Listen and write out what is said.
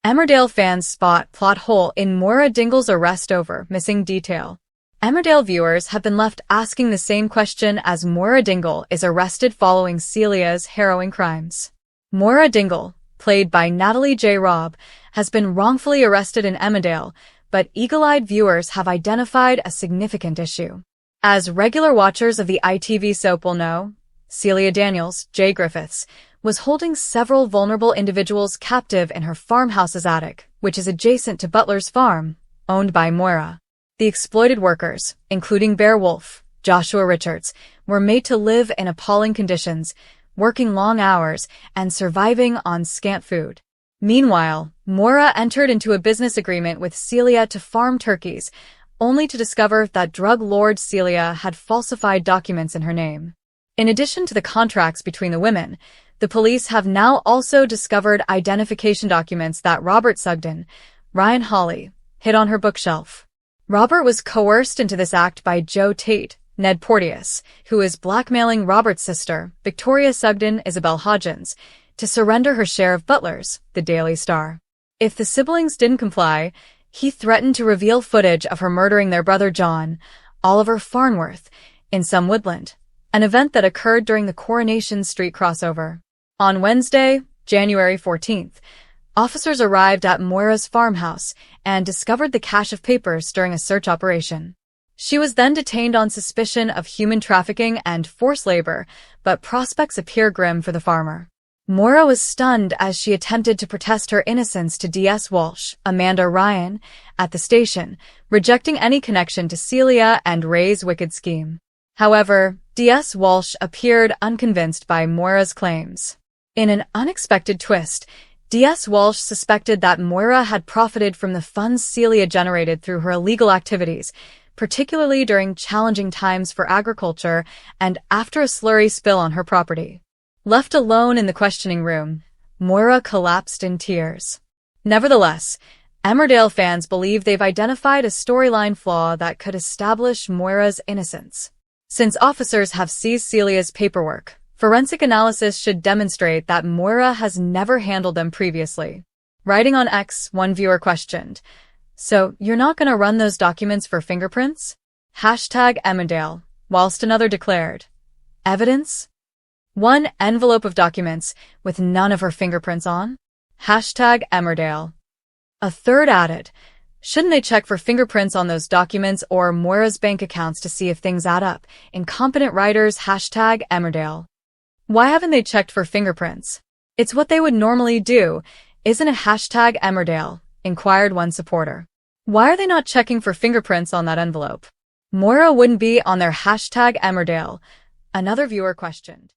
Emmerdale fans spot plot hole in Moira Dingle's arrest over missing detail. Emmerdale viewers have been left asking the same question as Moira Dingle is arrested following Celia's harrowing crimes. Moira Dingle, played by Natalie J. Robb, has been wrongfully arrested in Emmerdale, but eagle-eyed viewers have identified a significant issue. As regular watchers of the ITV soap will know, Celia Daniels, J. Griffiths, was holding several vulnerable individuals captive in her farmhouse's attic, which is adjacent to Butler's farm, owned by Moira. The exploited workers, including Bear Wolf, Joshua Richards, were made to live in appalling conditions, working long hours and surviving on scant food. Meanwhile, Moira entered into a business agreement with Celia to farm turkeys, only to discover that drug lord Celia had falsified documents in her name. In addition to the contracts between the women, the police have now also discovered identification documents that Robert Sugden, Ryan Hawley, hid on her bookshelf. Robert was coerced into this act by Joe Tate, Ned Porteous, who is blackmailing Robert's sister, Victoria Sugden Isabel Hodgins, to surrender her share of Butler's, the Daily Star. If the siblings didn't comply, he threatened to reveal footage of her murdering their brother John, Oliver Farnworth, in some woodland, an event that occurred during the Coronation Street crossover. On Wednesday, January 14th, officers arrived at Moira's farmhouse and discovered the cache of papers during a search operation. She was then detained on suspicion of human trafficking and forced labor, but prospects appear grim for the farmer. Moira was stunned as she attempted to protest her innocence to D.S. Walsh, Amanda Ryan, at the station, rejecting any connection to Celia and Ray's wicked scheme. However, D.S. Walsh appeared unconvinced by Moira's claims. In an unexpected twist, D.S. Walsh suspected that Moira had profited from the funds Celia generated through her illegal activities, particularly during challenging times for agriculture and after a slurry spill on her property. Left alone in the questioning room, Moira collapsed in tears. Nevertheless, Emmerdale fans believe they've identified a storyline flaw that could establish Moira's innocence. Since officers have seized Celia's paperwork, forensic analysis should demonstrate that Moira has never handled them previously. Writing on X, one viewer questioned, "So, you're not gonna run those documents for fingerprints?" #Emmerdale, whilst another declared, "Evidence? One envelope of documents with none of her fingerprints on?" #Emmerdale. A third added, "Shouldn't they check for fingerprints on those documents or Moira's bank accounts to see if things add up?" Incompetent writers #Emmerdale. Why haven't they checked for fingerprints? It's what they would normally do, isn't it? #Emmerdale, inquired one supporter. Why are they not checking for fingerprints on that envelope? Moira wouldn't be on their #Emmerdale, another viewer questioned.